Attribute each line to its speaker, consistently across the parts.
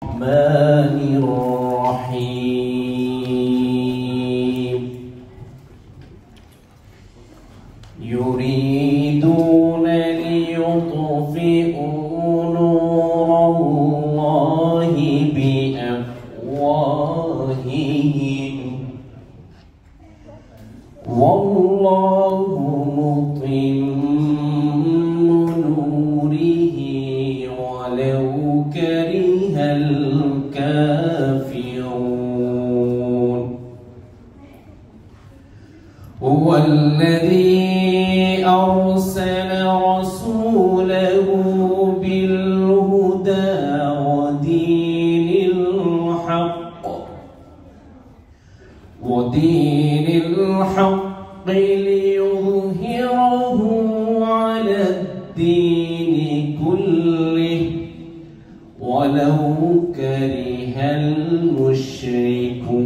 Speaker 1: الرحمن الرحيم يريدون ليطفئوا نور الله بأفواههم والله متم نوره ولو كره الكافرون هو الذي أرسل رسوله بالهدى ودين الحق ليظهره على الدين كله ولو كره المشركون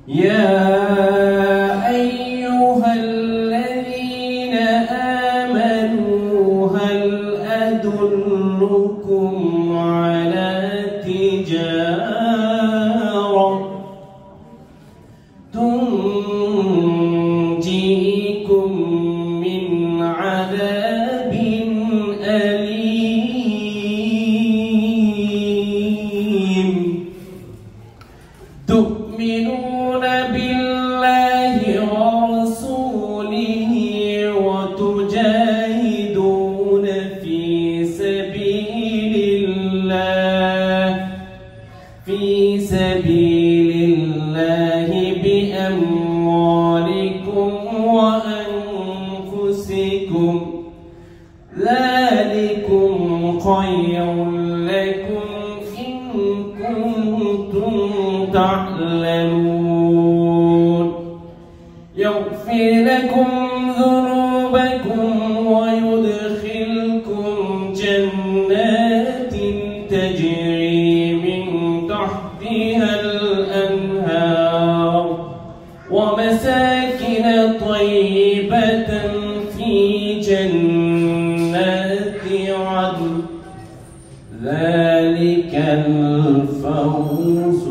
Speaker 1: يا أيها الذين آمنوا هل أدلكم على تجارة تنجيكم من عذاب أليم تؤمنون بالله ورسوله وتجاهدون في سبيل الله بأموالكم وأنفسكم ذلكم خير لكم إن كنتم تعلمون يغفر لكم ذنوبكم ويدخلكم جنات تجري من تحتها الأنهار ومساكن طيبة في جنات عدن ذلك الفوز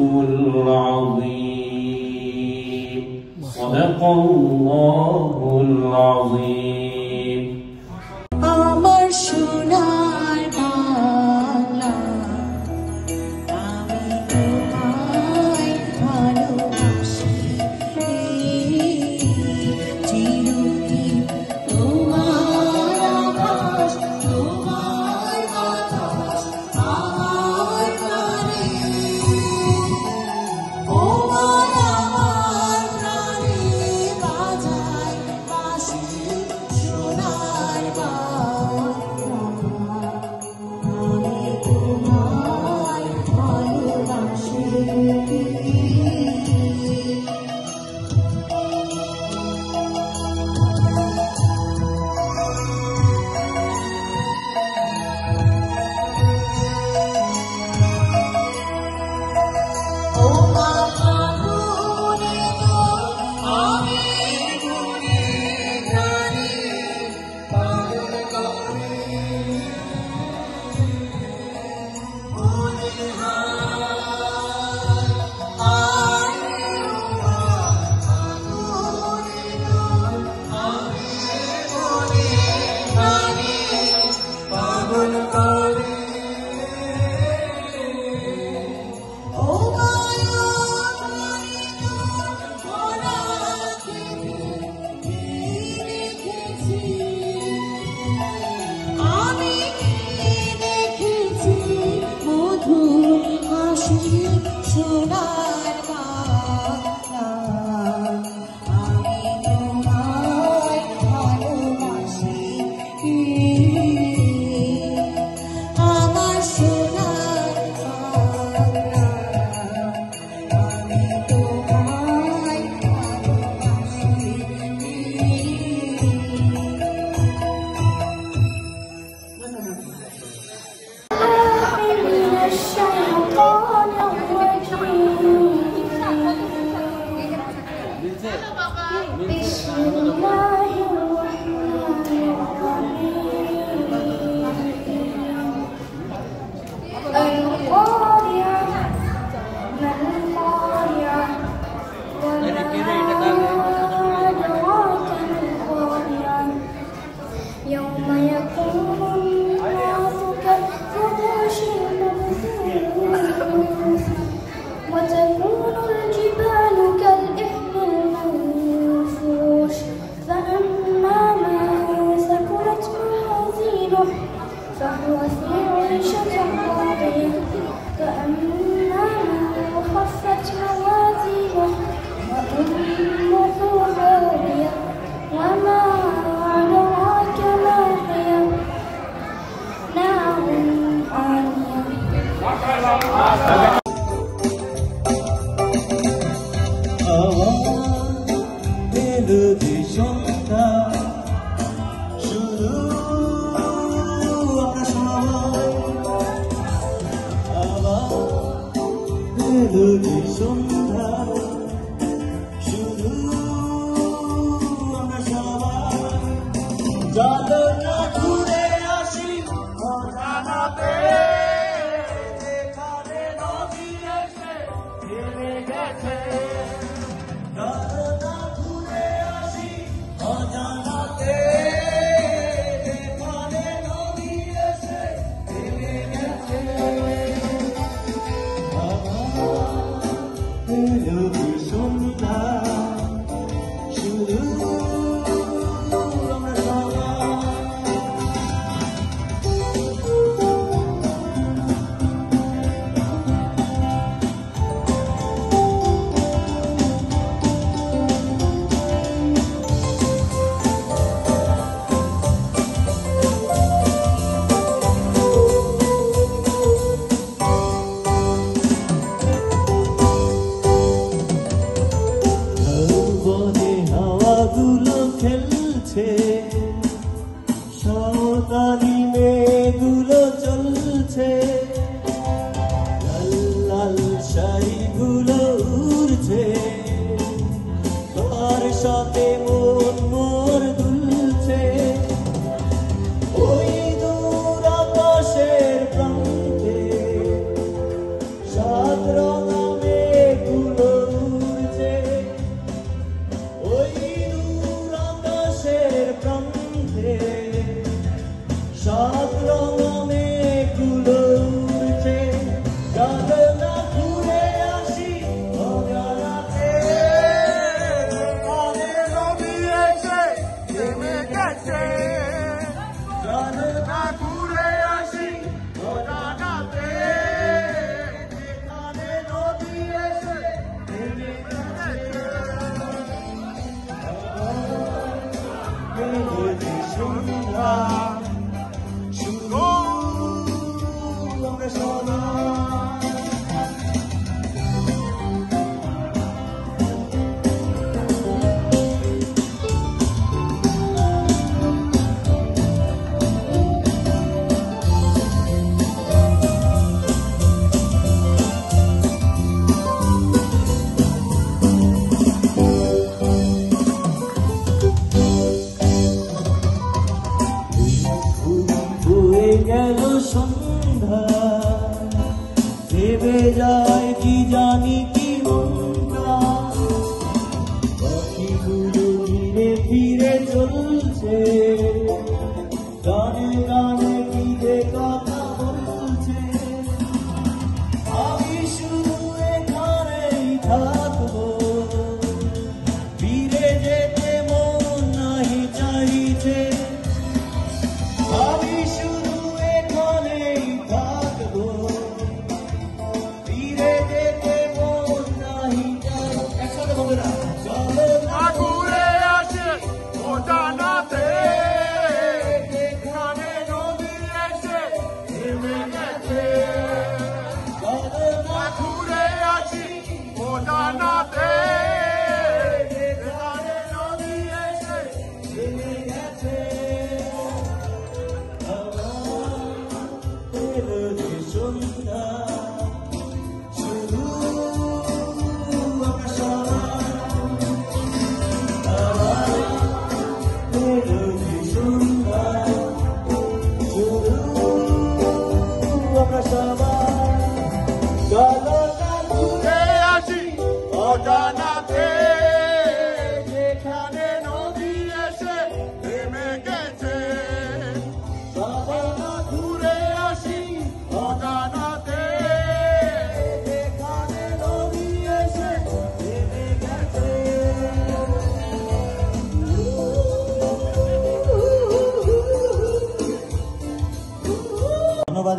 Speaker 1: العظيم صدق الله العظيم
Speaker 2: আমার সোনার বাংলা আমি তোমায় ভালোবাসি চিরদিন তোমার আকাশ তোমার বাতাস আমার প্রাণে আমার প্রাণে বাজায় বাঁশি সোনার বাংলা আমি তোমায় ভালোবাসি ও বাবা গুনে তো আমি গুনে জানি পাগল করে গুনে পাগল করে ও মায়া তুমি তো ভোলা থেকে দেখেছি আমি দেখেছি মধুর হাসি সোনার বাংলা আমি তোমায় ভালোবাসি আমার সোনার বাংলা আমি তোমায় ভালোবাসি من الشيطان الرجيم بسم الله الرحمن الرحيم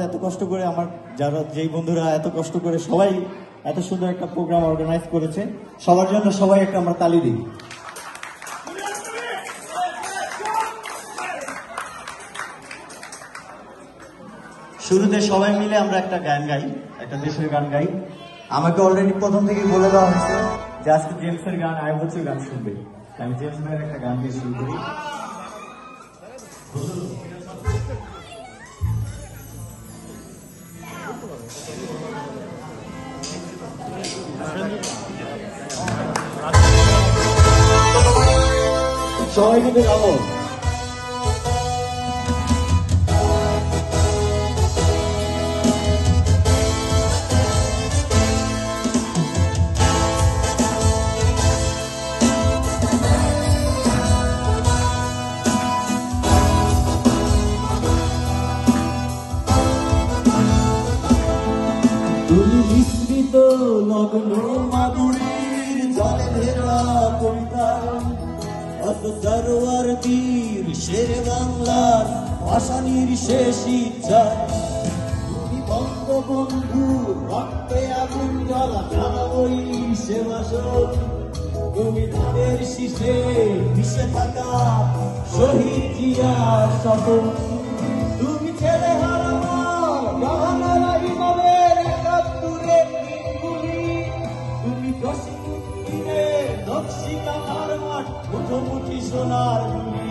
Speaker 3: এত কষ্ট করে আমার যারা যেই বন্ধুরা এত কষ্ট করে সবাই এত সুন্দর একটা প্রোগ্রাম অর্গানাইজ করেছে, সবার জন্য সবাই একটা আমরা তালি দিই। শুরুতে সবাই মিলে আমরা একটা গান গাই, একটা দেশের গান গাই। আমাকে অলরেডি প্রথম থেকেই বলে দেওয়া হয়েছে যে আজকে জেমসের গান, আই বছর গান শুনবে। আমি জেমস ভাইয়ের একটা গান দিয়ে শুরু করি। সবাই কিন্তু গাবো। তুমি বিস্মৃত লগ্ন মাধুরীর জলে ভেরা কবিতা, অত সরোয়ার তীর শের বাংলার ভাসানির শেষ ইচ্ছা। তুমি বঙ্গবন্ধু রক্তে আগুন জ্বালা ওই সেবাসন, তুমি ধানের শীষে মিশে থাকা শহীদ জিয়ার স্বপন। তুমি ছেলে হারানো জাহানারা ইমামের একাত্তরের দিনগুলি, তুমি প্রশিক্ষণের নকশি কামার মাঠ মুঠোমুঠি সোনার গুলি।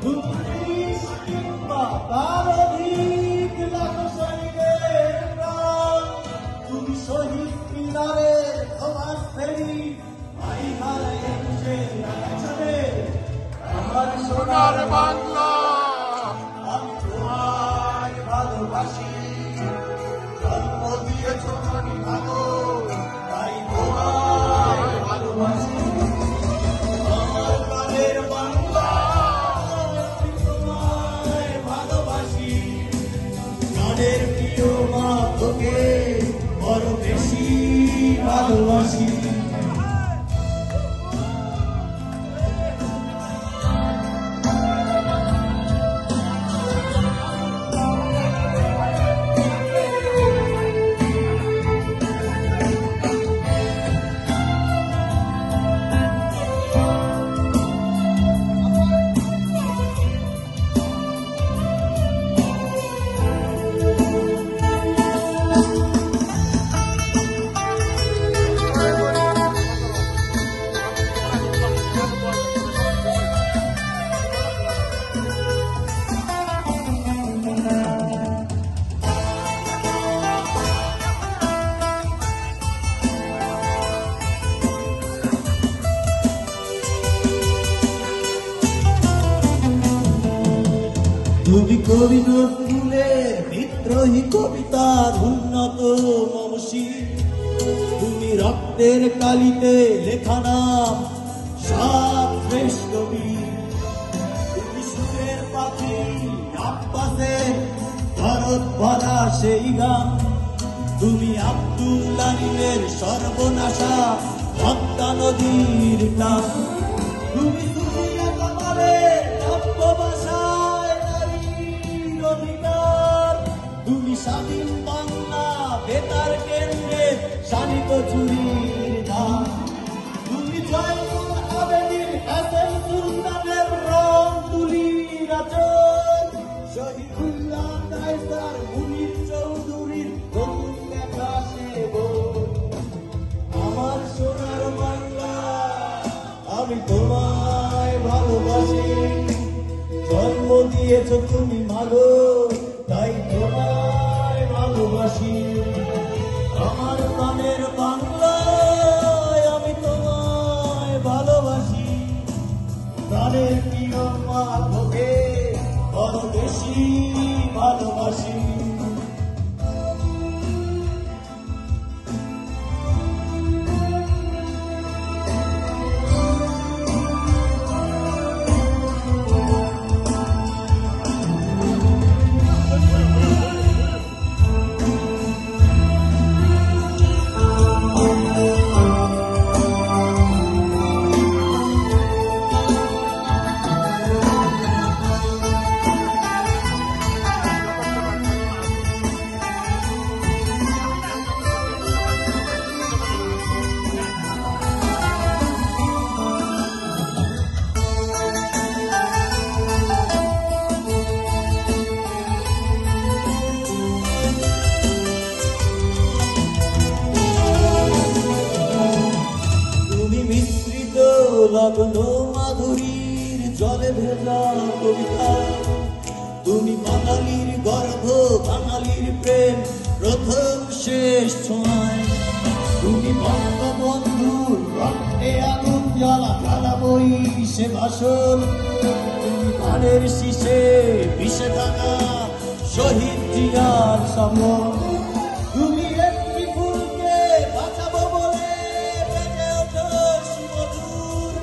Speaker 3: তুমি ৩০ কিংবা তার অধিক লাখ সৈনিকের প্রাণ, তুমি শহীদ মিনারের সমাজ ফেরি ভাই হারাইছে আমার সোনার বাংলা। আমি তোমায় ভালোবাসি, জন্ম দিয়েছ আমি ভালো, তাই তোমায় ভালোবাসি। আমার প্রাণের বাংলা, আমি তোমায় ভালোবাসি। প্রাণের প্রিয় মা তোকে বড় বেশি ভালোবাসি। তুমি কবি নজরুলের বিদ্রোহী কবিতার উন্নত মমশী, তুমি রক্তের কালিতে লেখা নাম সাত শ্রেষ্ঠ বীর। তুমি সুরের পাখি আব্বাসের ভারত ভরা সেই গান, তুমি আব্দুল্লাহিমের সর্বনাশা পদ্মা নদীর টান। তুমি সুফিয়া কামালের নব্য ভাষায় নারীর অধিকার, তুমি স্বাধীন বাংলা বেতার কেন্দ্রের শানিত চুরির দান। তুমি জয়নুল আবেদীন হাসান সুলতানের রং তুলির আচর, শহীদুল্লাহ কায়সার মুনির চৌধুরীর নতুন দেখা সেবন। আমার সোনার বাংলা, আমি তোমায় ভালোবাসি। জন্ম দিয়েছ তুমি মাগো, তাই তোমায় ভালোবাসি। আমার প্রাণের বাংলা, আমি তোমায় ভালোবাসি। প্রাণের প্রিয় মা তোকে বড় বেশি ভালোবাসি।
Speaker 4: লগ্ন মাধুরীর জলে ভেজা কবিতা, তুমি বাঙালির গর্ভ, বাঙালির প্রেম, প্রথম শেষ ছোঁয়ায়। তুমি বঙ্গবন্ধুর রক্তে আগুন জ্বালা জ্বালা বই সে ভাষণ, তুমি ধানের শীষে পিষে থাকা শহীদ জিয়ার সমন। তুমি একটি ফুলকে বাঁচাবো বলে বেঁচে ওঠো সুমধুর,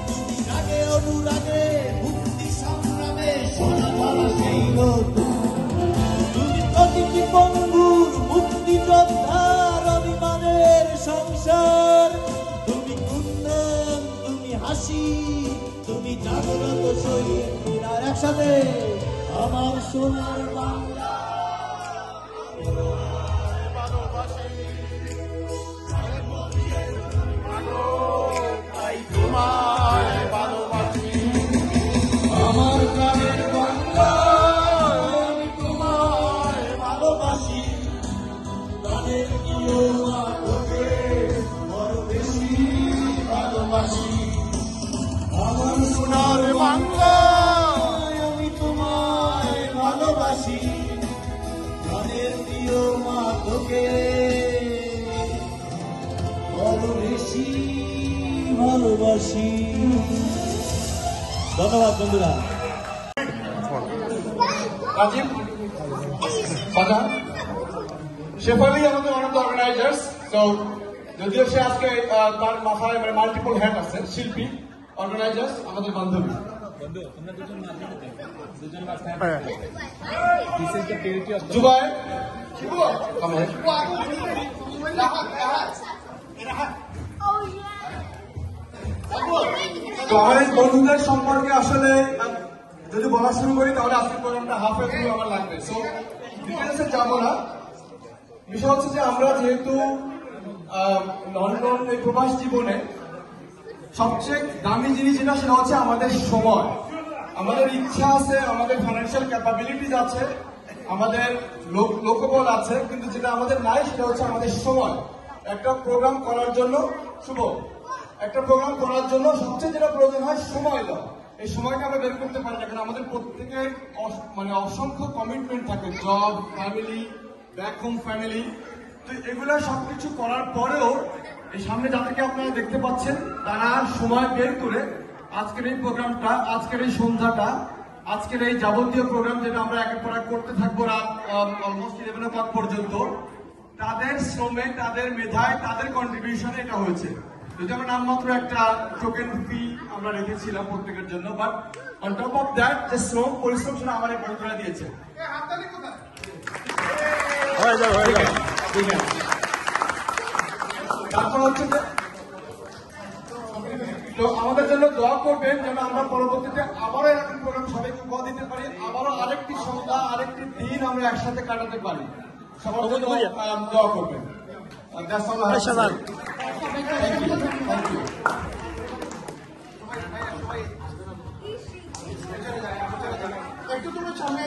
Speaker 4: তুমি রাগে অনুরাগে মুক্তি সংগ্রামে সোনা ধারা সেই নতুন। তুমি প্রতিটি বন্ধুর মুক্তি যোদ্ধার অভিমানের সংসার, তুমি কুন্দন, তুমি হাসি, তুমি জাগ্রত শহীদ। আর একসাথে আমার সোনার বাংলা। আমার প্রাণের বাংলা, আমি তোমায় ভালোবাসি, প্রাণের প্রিয় মা তোকে বড় বেশি ভালোবাসি। আমার সোনার বাংলা, আমি তোমায় ভালোবাসি, প্রাণের প্রিয় মা তোকে বড় বেশি ভালোবাসি। ধন্যবাদ বন্ধুরা।
Speaker 5: রাজীব বাজার শেফালি আমাদের ওয়ান অফ দ্য অর্গানাইজার্স। তো যদিও সে আজকে তার মাথায় মাল্টিপল হ্যান্ড আছে, শিল্পী, অর্গানাইজার্স, আমাদের বান্ধবী। জুবাই তো আমাদের বন্ধুদের সম্পর্কে আসলে যদি বলা শুরু করি তাহলে আজকের প্রোগ্রামটা হাফে পুরো আমার লাগবে। সো ডিটেলসে যাবো না। বিষয় হচ্ছে যে আমরা যেহেতু লন্ডন এই প্রবাস জীবনে সবচেয়ে দামি জিনিস যেটা সেটা হচ্ছে আমাদের সময়। আমাদের ইচ্ছা আছে, আমাদের ফাইন্যান্সিয়াল ক্যাপাবিলিটিস আছে, আমাদের লোকবল আছে, কিন্তু যেটা আমাদের নাই সেটা হচ্ছে আমাদের সময়। একটা প্রোগ্রাম করার জন্য একটা প্রোগ্রাম করার জন্য সবচেয়ে যেটা প্রয়োজন হয় সময় দাও। এই সময়টা আমরা বের করতে পারি না, কারণ আমাদের প্রত্যেকের অসংখ্য কমিটমেন্ট থাকে, job, family, back home family. তো এগুলো সবকিছু করার পরেও এই সামনে যাদেরকে আপনারা দেখতে পাচ্ছেন তারা সময় বের করে আজকের এই প্রোগ্রামটা, আজকের এই সন্ধ্যাটা, আজকের এই যাবতীয় প্রোগ্রাম যেটা আমরা একের পর এক করতে থাকবো রাত অলমোস্ট 11 o'clock পর্যন্ত, তাদের শ্রমে, তাদের মেধায়, তাদের কন্ট্রিবিউশনে এটা হয়েছে। যদি আমরা নামমাত্র একটা টোকেন ফি আমরা রেখেছিলাম প্রত্যেকের জন্য, but on top of that যে শ্রম পরিশ্রম সেটা আমার এই বন্ধুরা দিয়েছে। তারপর হচ্ছে যে তো আমাদের জন্য দোয়া করবেন যেন আমরা পরবর্তীতে আবারও এরকম প্রোগ্রাম সবাইকে উপহার দিতে পারি, আবারও আরেকটি সন্ধ্যা, আরেকটি দিন আমরা একসাথে কাটাতে পারি। সবার জন্য দোয়া করবেন। That's all I have to say. Thank you. Thank you. একটু তুমি সামনে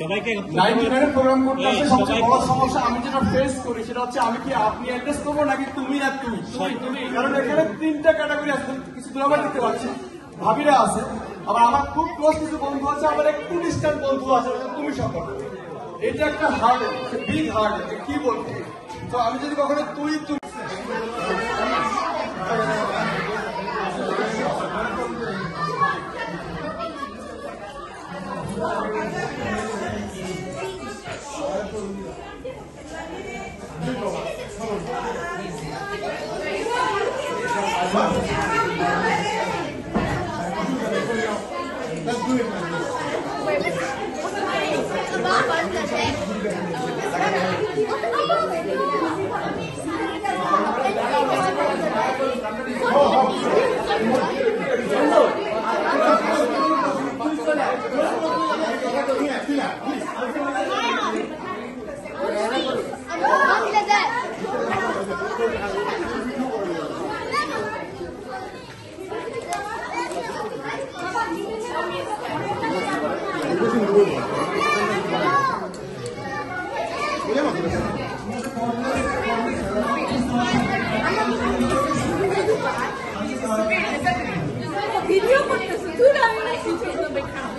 Speaker 6: সবাইকে
Speaker 5: 99 প্রোগ্রাম করতে আসে সবচেয়ে বড় সমস্যা আমি যেটা ফেস করি সেটা হচ্ছে আমি কি আপনি অ্যাড্রেস করবো নাকি তুমি আর তুই, কারণ এখানে 3টা ক্যাটাগরি আছে। কিছু দুলাভাই দেখতে পাচ্ছি, ভাবিরা আছে, আবার আমার খুব ক্লোজ কিছু বন্ধু আছে, আবার একটু ডিস্ট্যান্ট বন্ধু আছে, তুমি সকল। এটা একটা হার্ড, বিগ হার্ড, কি বলবো। তো আমি যদি কখনো তুই
Speaker 2: ভিডিও করতেছি তুই আমি না কিছু করবে খারাপ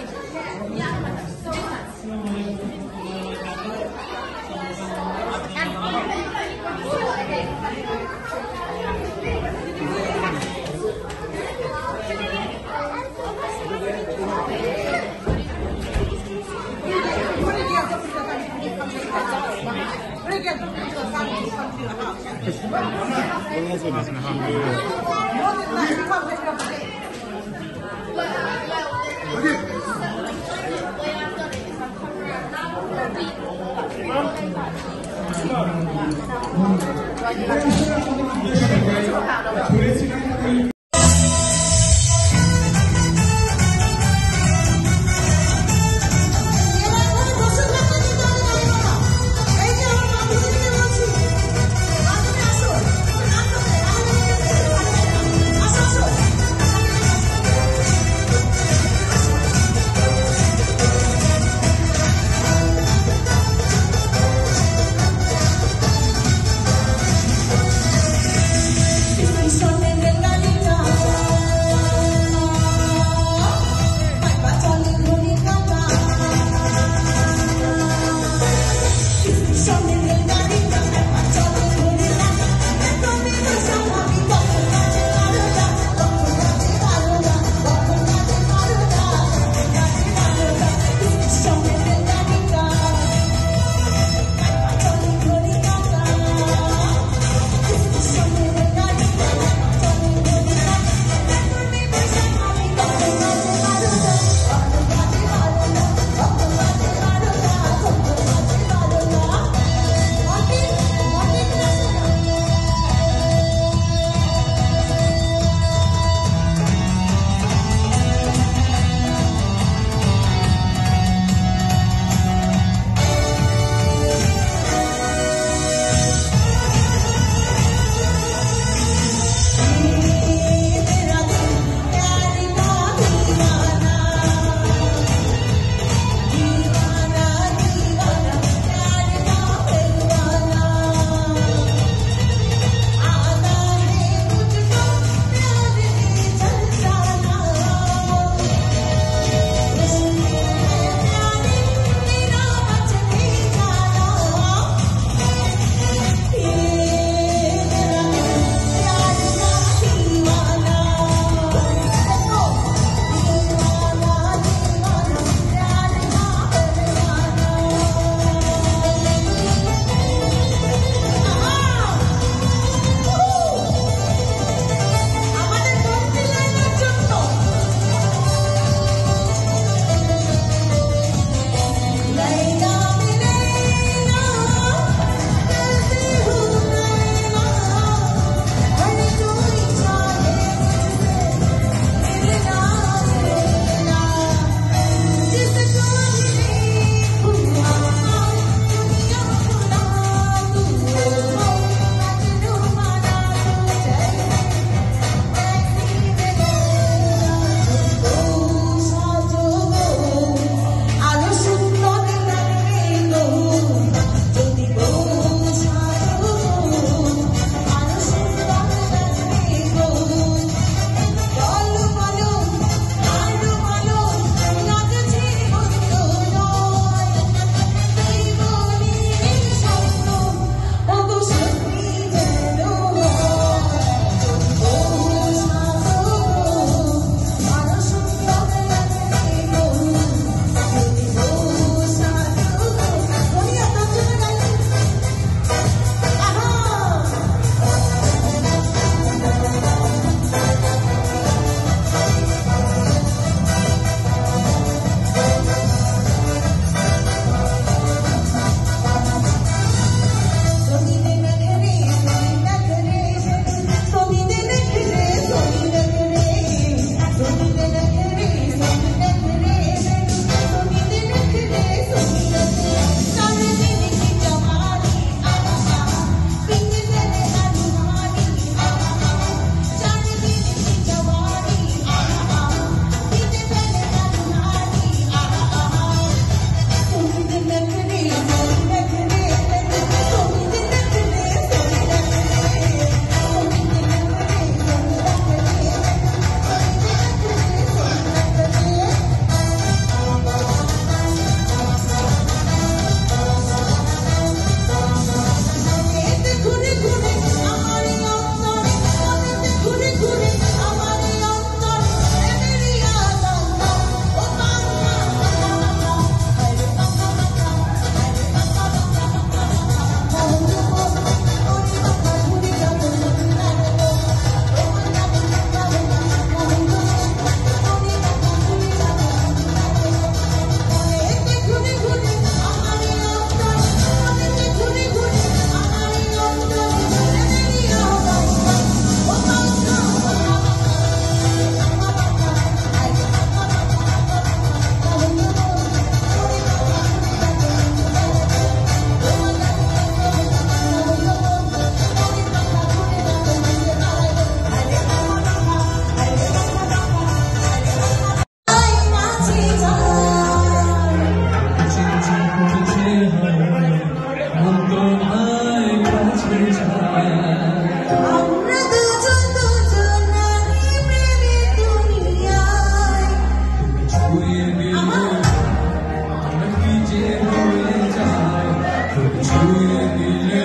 Speaker 6: Son en el
Speaker 4: ছুঁয়ে দিলে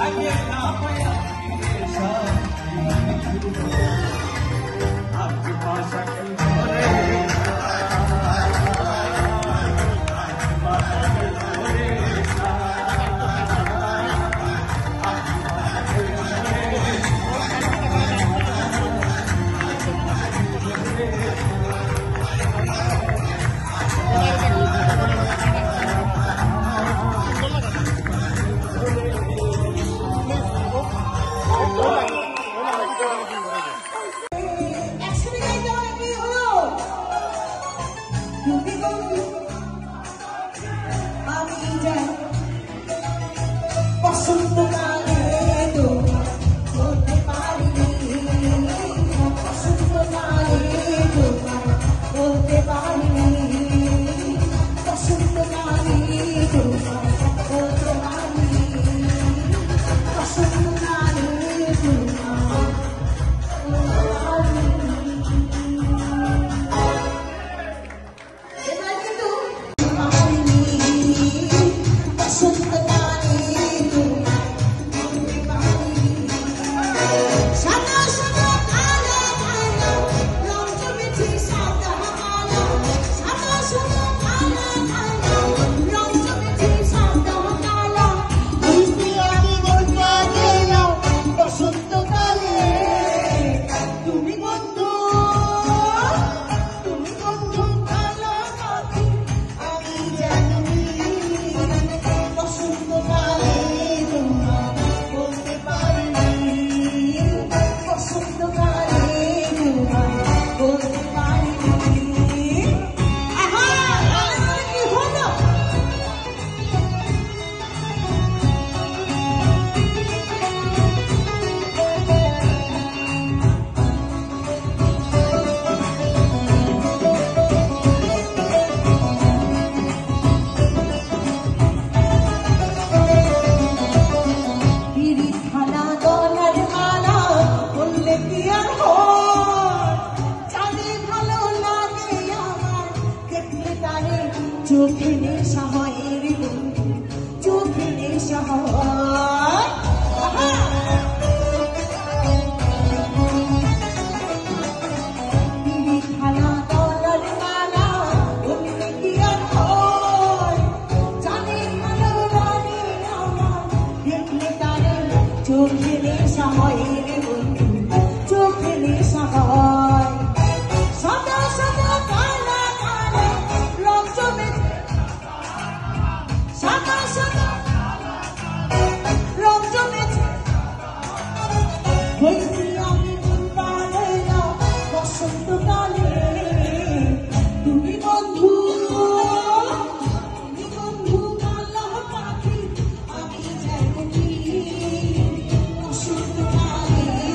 Speaker 4: লাগে না পায়া আজ ভাষা কি করে
Speaker 6: চোখে নেশা হয় রে বন্ধু, চোখে নেশা হয়। খানা তলার মালা বললে কি আর হয়, জানে ভালো লাগে আমার দেখলে তারে চোখে নেশা হয় রে বন্ধু, চোখে নেশা হয়। সদা সদা কালা কালা রং জমে সদা সদা রং জমেছে হইছি আমি পারে না বসন্তকালে। তুমি বন্ধু কালো পাখি আমি জানি বসন্তকালে।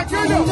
Speaker 6: Come on.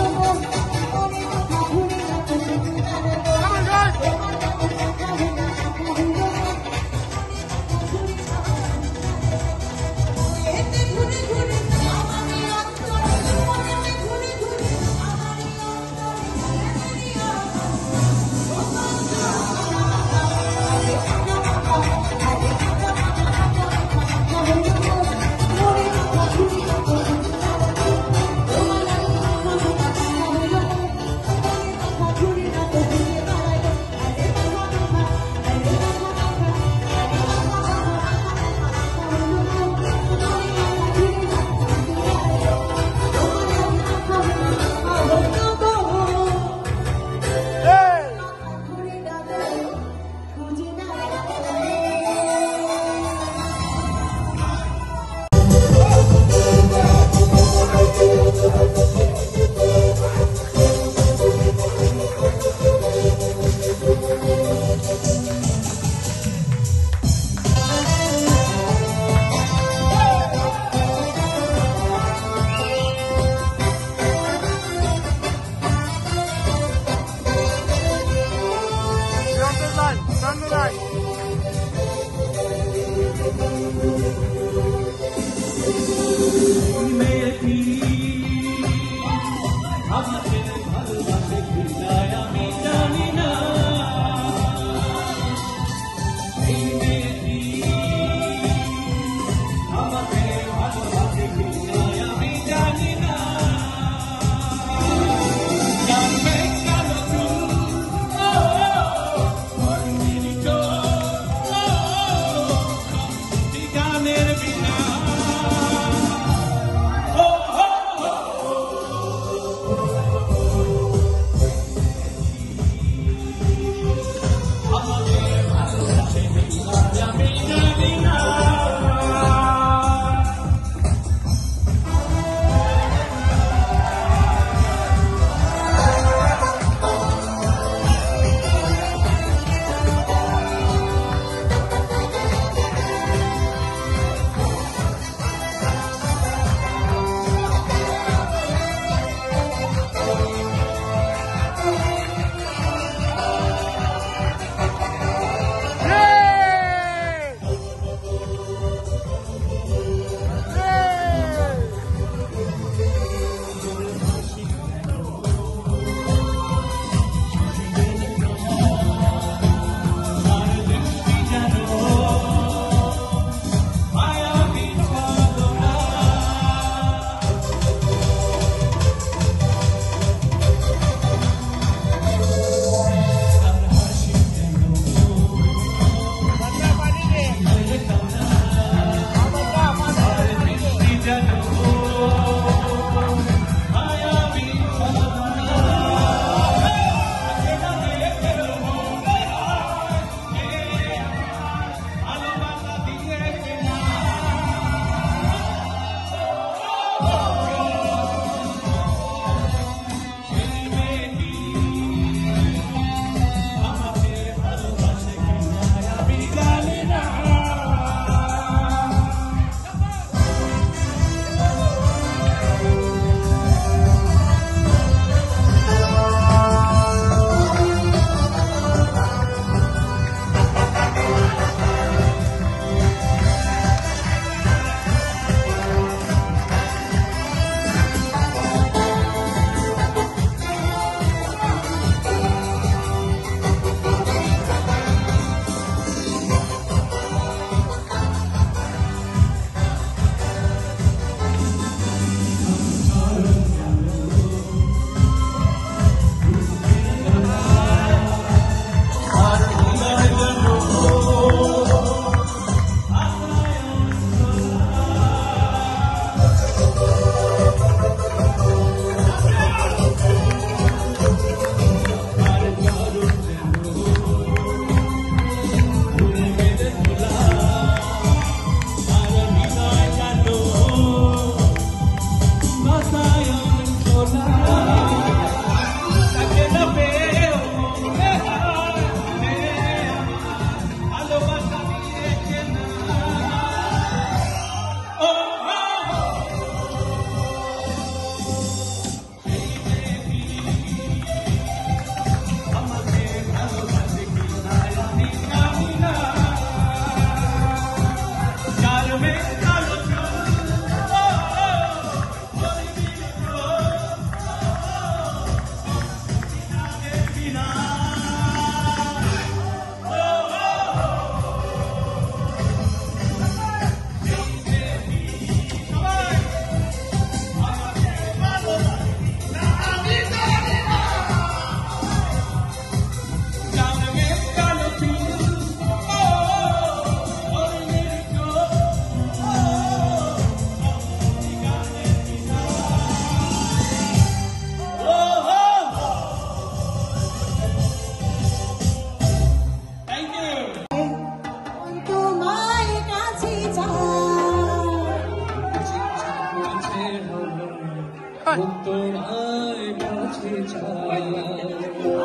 Speaker 4: তোমায় কাছে চাই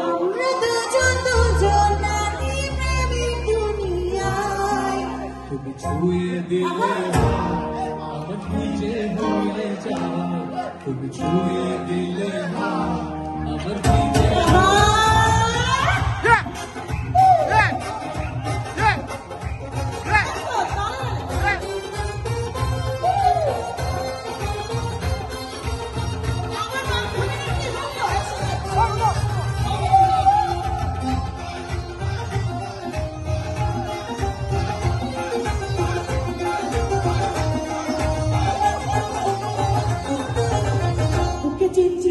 Speaker 6: আমরা দুজন দুজনারই প্রেমের দুনিয়ায়
Speaker 4: তুমি ছুঁয়ে দিলে আমার ভিজে হয়ে যায় তুমি ছুঁয়ে দিলে আমার ভিজে
Speaker 6: বুকে চিনচিন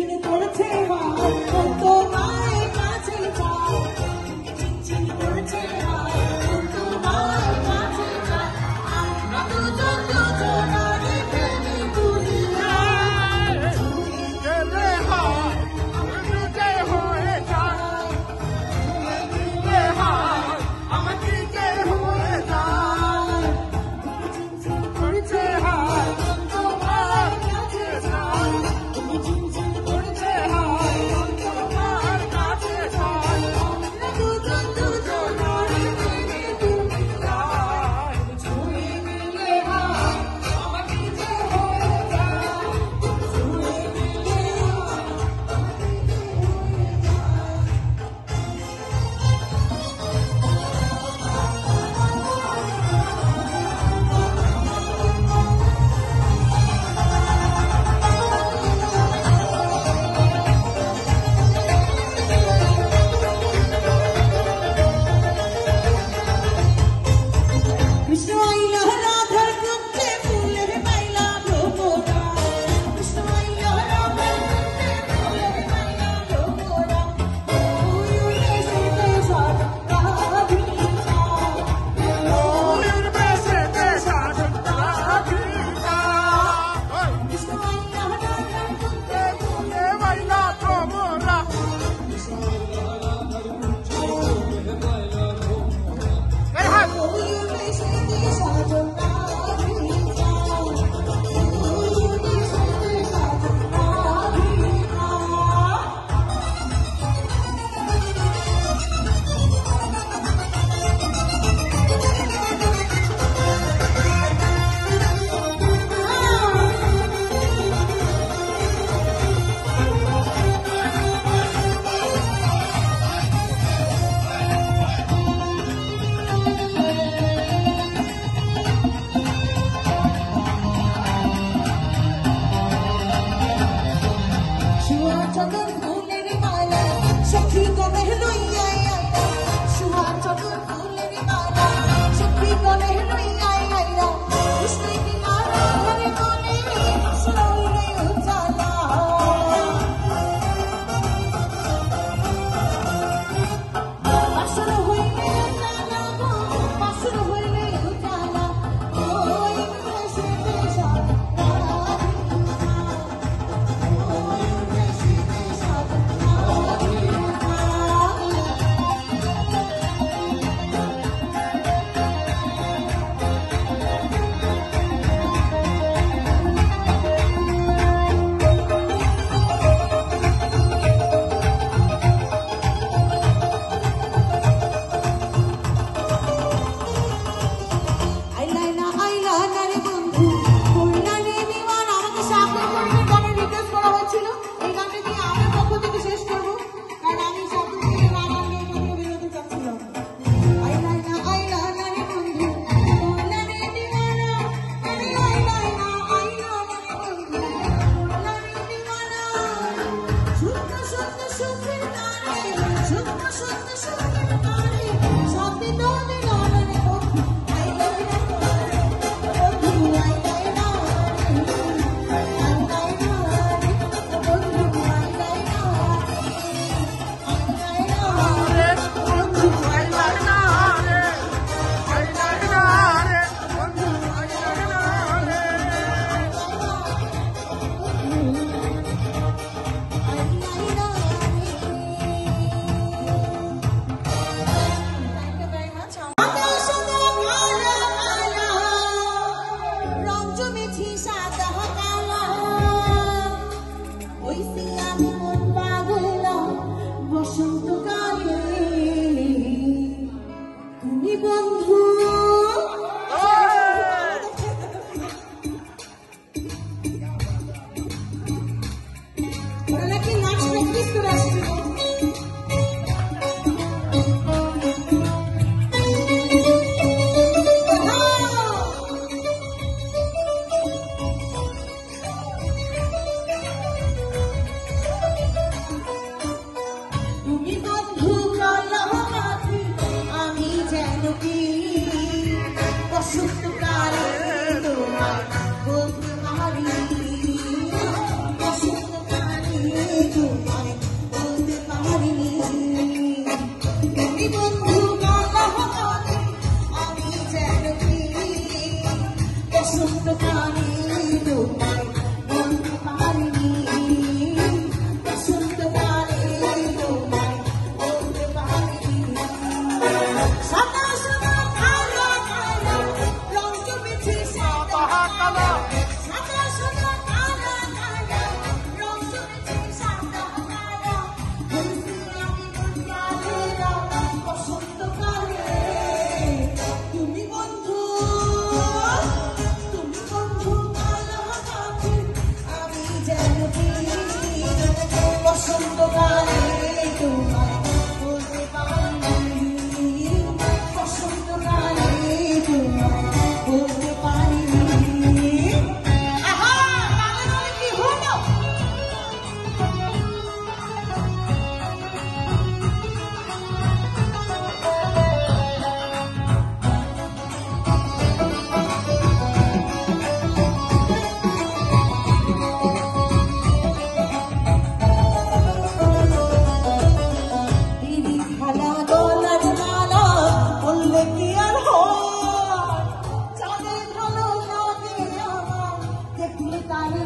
Speaker 6: তারে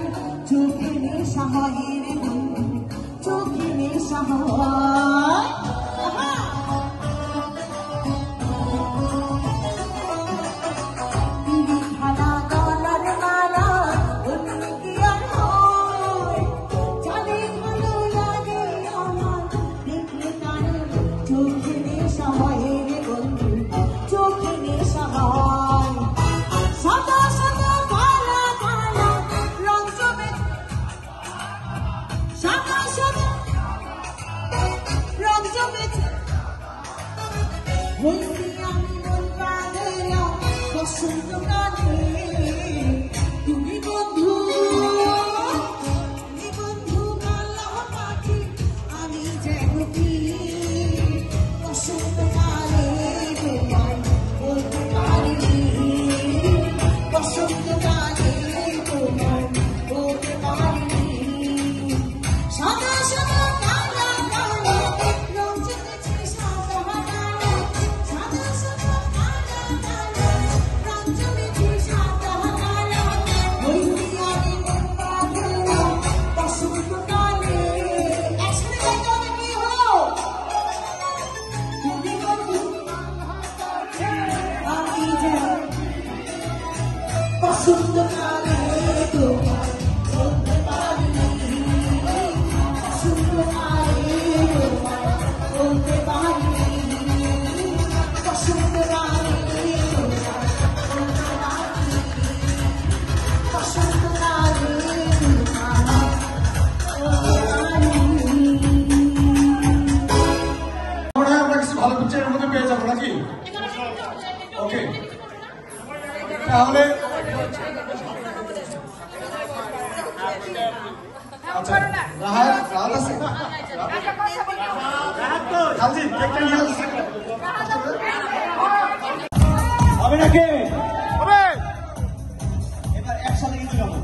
Speaker 6: চোখে নেশা হয় রে বন্ধু চোখে নেশা হয় তুমি বন্ধু কালো পাখি আমি যেমতি বসন্তকালে তোমায় বলতে পারিনি বসন্তকালে তোমায় বলতে পারিনি সাদা সাদা কালো কালো রং জমেছে সাদা কালো সাদা সাদা কালো কালো রং জমেছে সাদা কালো হইতে আমি মন পাগলা বসন্তকালে একসাথে গাইতে হবে কি হলো তুমি বন্ধু আমি যেমন বসন্তকালে তোমায় বলতে পারিনি বসন্তকালে তোমায় বলতে পারিনি বসন্তকালে তোমায় বলতে পারিনি বসন্তকালে তোমায়
Speaker 5: মনে হয় আমরা কিছু ভালো পিকচারের মধ্যে পেয়ে যাবো নাকি ওকে তাহলে আচ্ছা রাহাত আছে খালজি কেকটা নিয়ে আসছে
Speaker 3: হবে নাকি হবে এবার একসাথে কিছু গাবো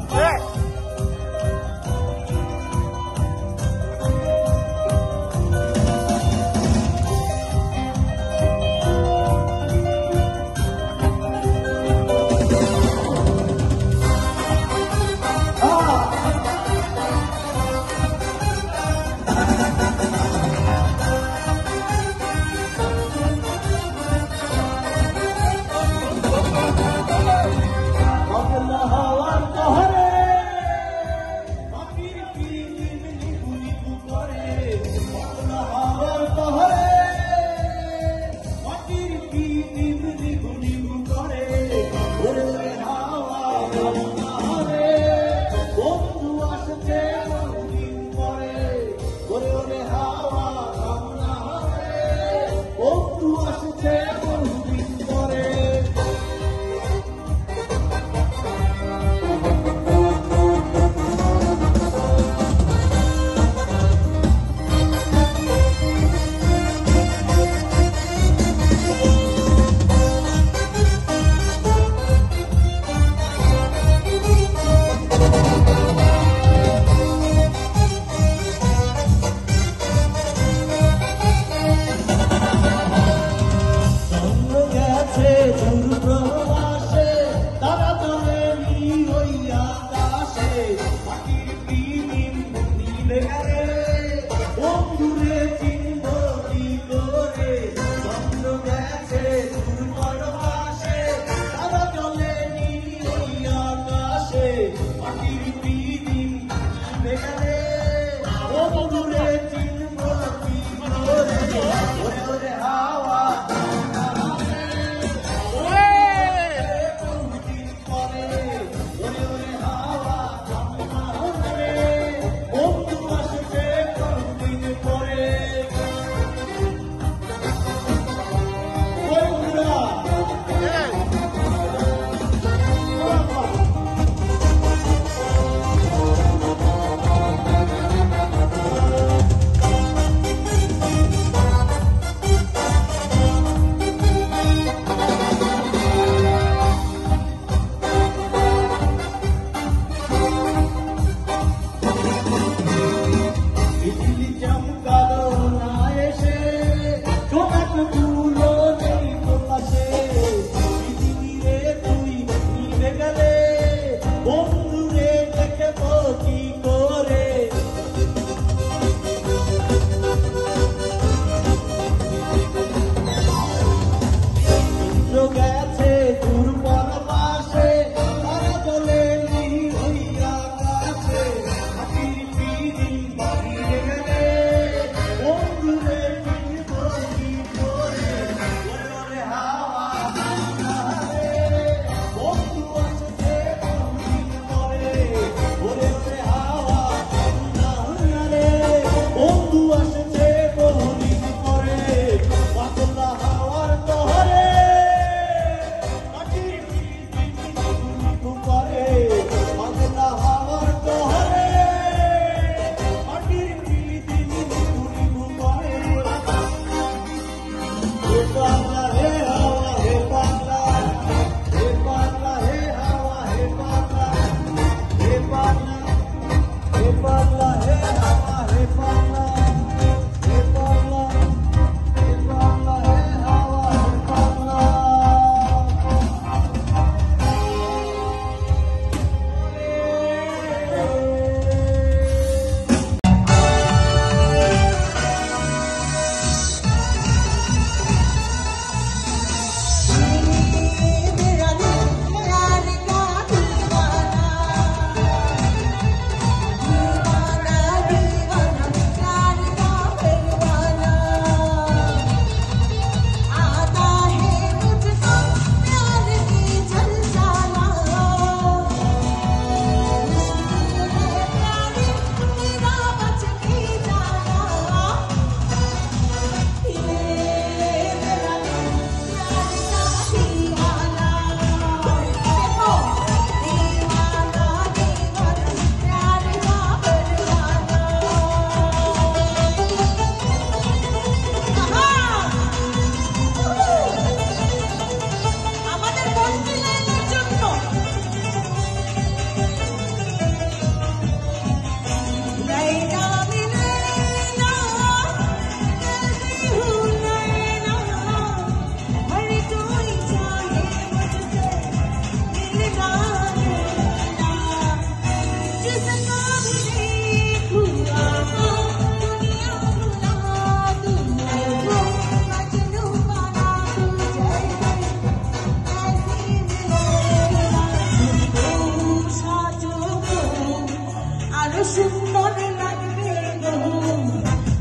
Speaker 6: আরো সুন্দর লাগবে গো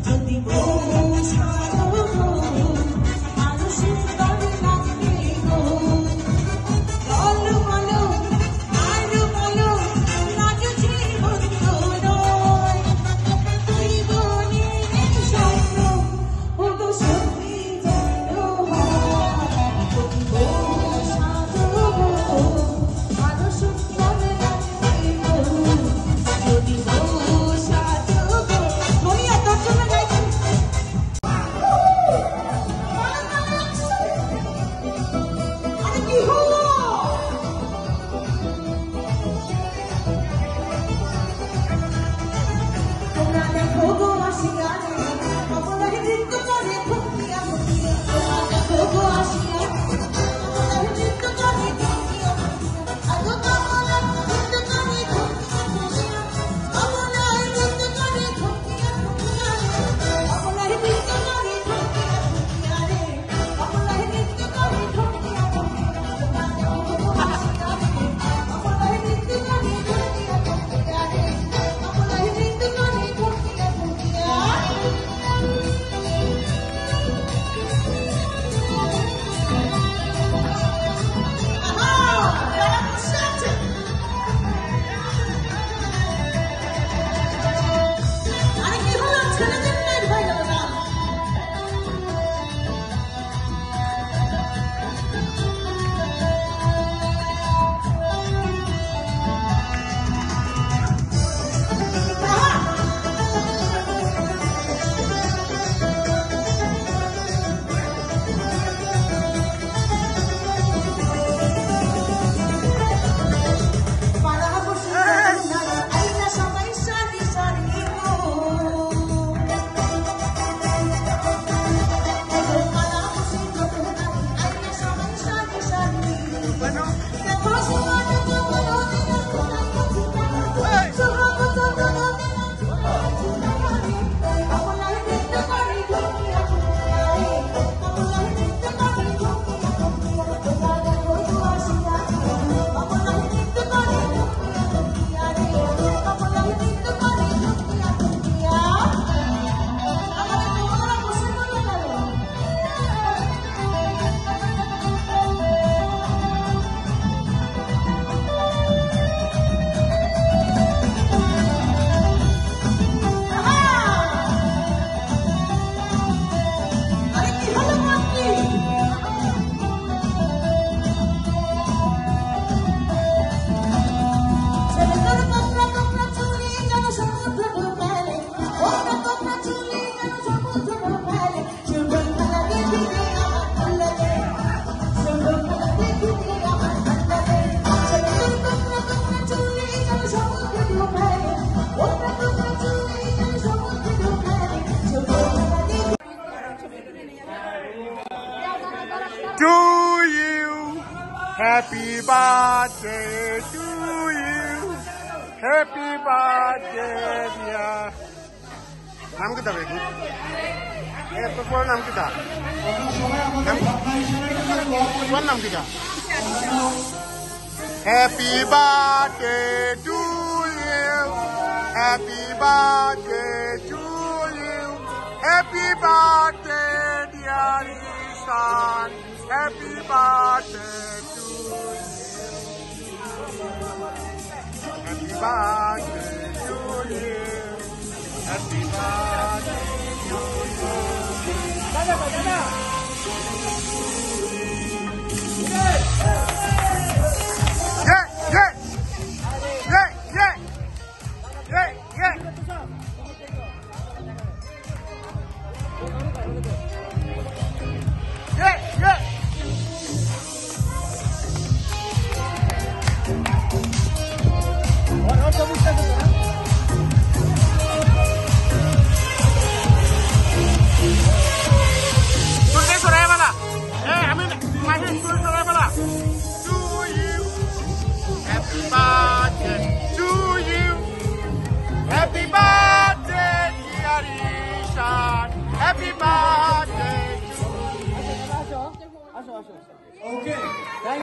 Speaker 6: যদি বউ সাজো গো আরো সুন্দর লাগবে গো বলো বলো আরো বলো লাগে জীবন নয় জীবনের স্বপ্ন ওগো সত্যি যেন হয় যদি বউ সাজো গো আরো সুন্দর লাগবে গো যদি বউ সাজো গো মনিয়া তোর জন্য গাইছি আরে কি হলো তোমরা দেখো গো আসিয়া রে আমার নৃত্য করে ফুকিয়া ফুকিয়া তোমরা দেখো গো আসিয়া আমার নৃত্য করে ফুকিয়া ফুকিয়া আগো কামনা নৃত্য করে ফুকিয়া ফুকিয়া আমার নৃত্য করে ফুকিয়া ফুকিয়া আমার নৃত্য করে ফুকিয়া ফুকিয়া রে আমার নৃত্য করে ফুকিয়া ফুকিয়া তোমরা দেখো গো আসিয়া রে আমার নৃত্য করে ফুকিয়া ফুকিয়া রে আমার নৃত্য করে ফুকিয়া ফুকিয়া আরে কি হলো ছেলেদের নাইট হয়ে গেল না পাড়া বসে আইনা সবাই সারি সারি গো পাড়া বসে আইনা সবাই সারি সারি দেখো সুমন বলো দিনা কোনা কোনা সুহাগ তোমরা দিনা কোনা আমার নৃত্য করে ফুকিয়া ফুকিয়া রে আমার নৃত্য করে ফুকিয়া ফুকিয়া তোমরা দেখো গো আসিয়া আমার নৃত্য করে ফুকিয়া ফুকিয়া রে আমার নৃত্য করে ফুকিয়া ফুকিয়া আমাদের তোমরা বসে বলে গেল আরে কি হলো মাতৃ ছেলেদের কপড়া কপড়া চুরি যেন সমুদ্র ফেলে ওটা কপড়া চুরি যেন সমুদ্র ফেলে সুন্দর খেলা দেখিতে আমার ভাল লাগে সুন্দর খেলা দেখিতে আমার ভাল লাগে ছেলেদের কপড়া কপড়া চুরি যেন সমুদ্র ফেলে ওটা কপড়া চুরি যেন সমুদ্র ফেলে সুন্দর খেলা দেখিতে
Speaker 7: To you, happy birthday to you, happy birthday dear. নাম কি তবে এত বড় নাম কি তা তোমার নাম কি তা Happy birthday to you, happy birthday to you, happy birthday dear son, happy birthday to you, happy birthday to you, happy birthday to you. Happy birthday.
Speaker 5: Okay.